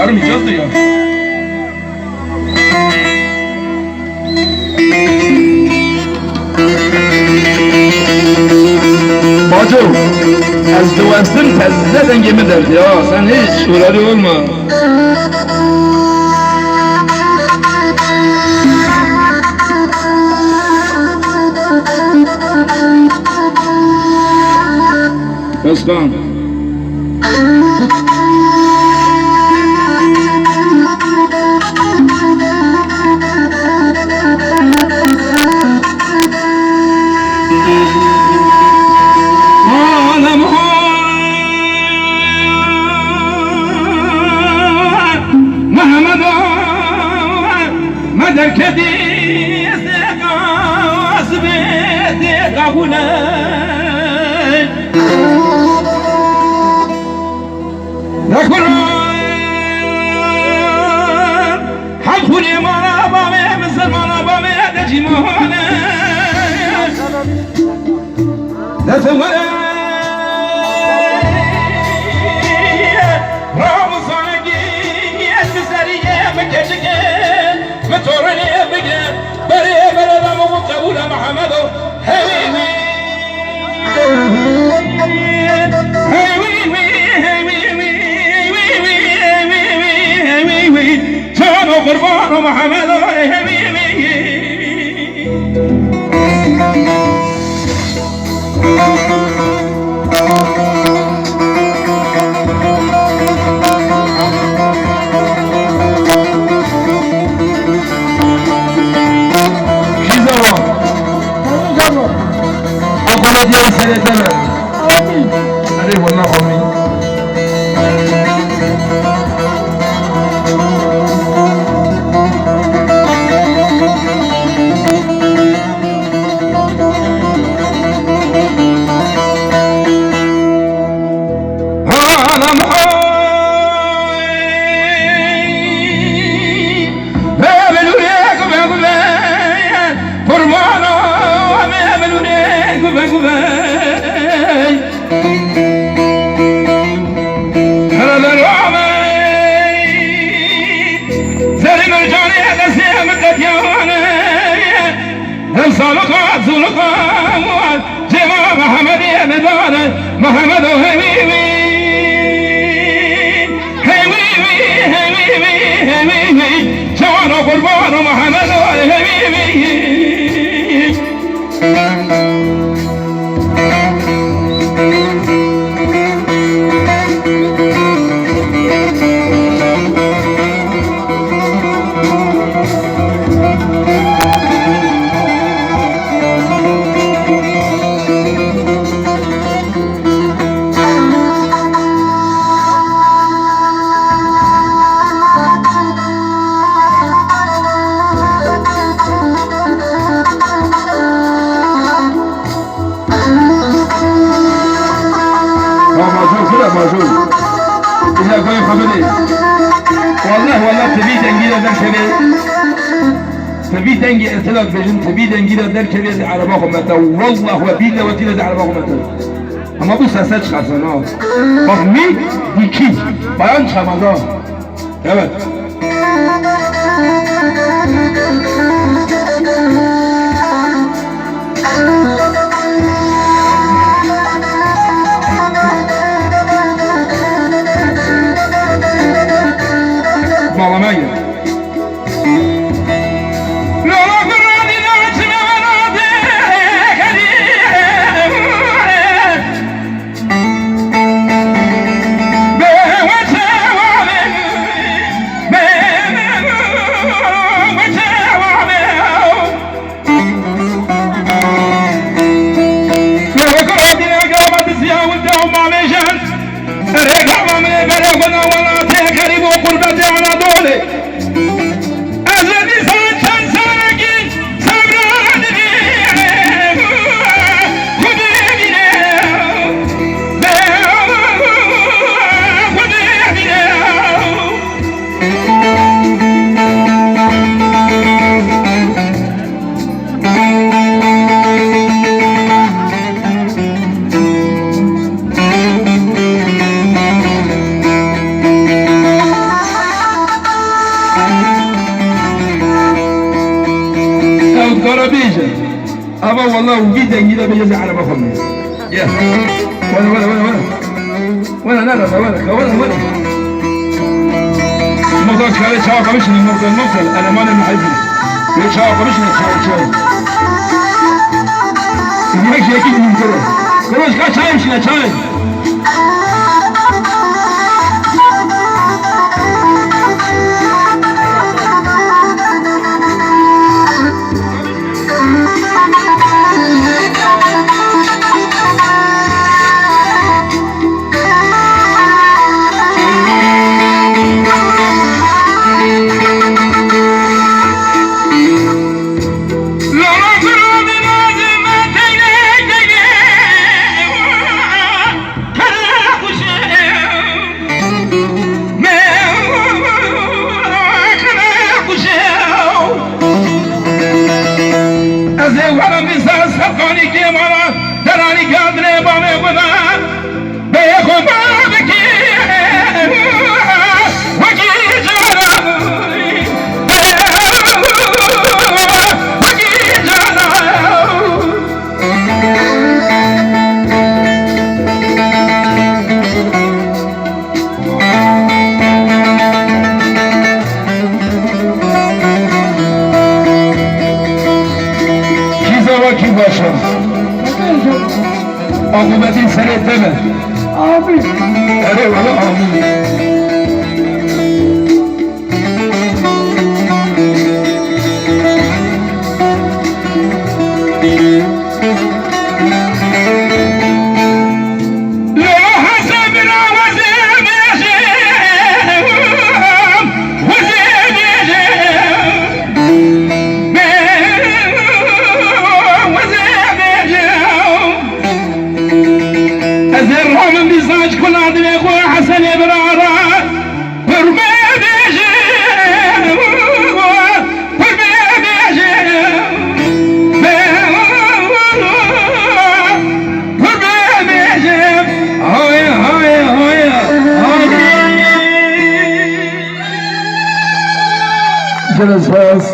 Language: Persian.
Karım icaz duyuyor. Bacım, ezdivansın tezde dengemi derdi ya. Sen hiç uğradı olma. Özkan. تبي دنجي ارتلال بجن تبي دنجي در كبير عربا خمته والله وبيله وتيله عربا خمته اما bu sesler çıkarsın ha bak mi iki bayan çıkamaz ha evet bağlamaya gir وفي دنجي ده بيجي على بخمي يا ولا نعرف ولا الموضوع كله شاو قمشني الموضوع انا ماني محبي شاو قمشني شاو يجيك شيء كده من كده كروش كا شاي مشي شاي ولا مساس سفاني كي مرا دراني قادر بامي غدا بيخو بابكي وكي جانا وكي جانا ki başa akıbetin senetleme abi eyvallah amin من بيزاج كل عدل يقوى حسن إبرارا فرمي بيجي فرمي بيجي فرمي بيجي هاي هاي هاي جلس فاس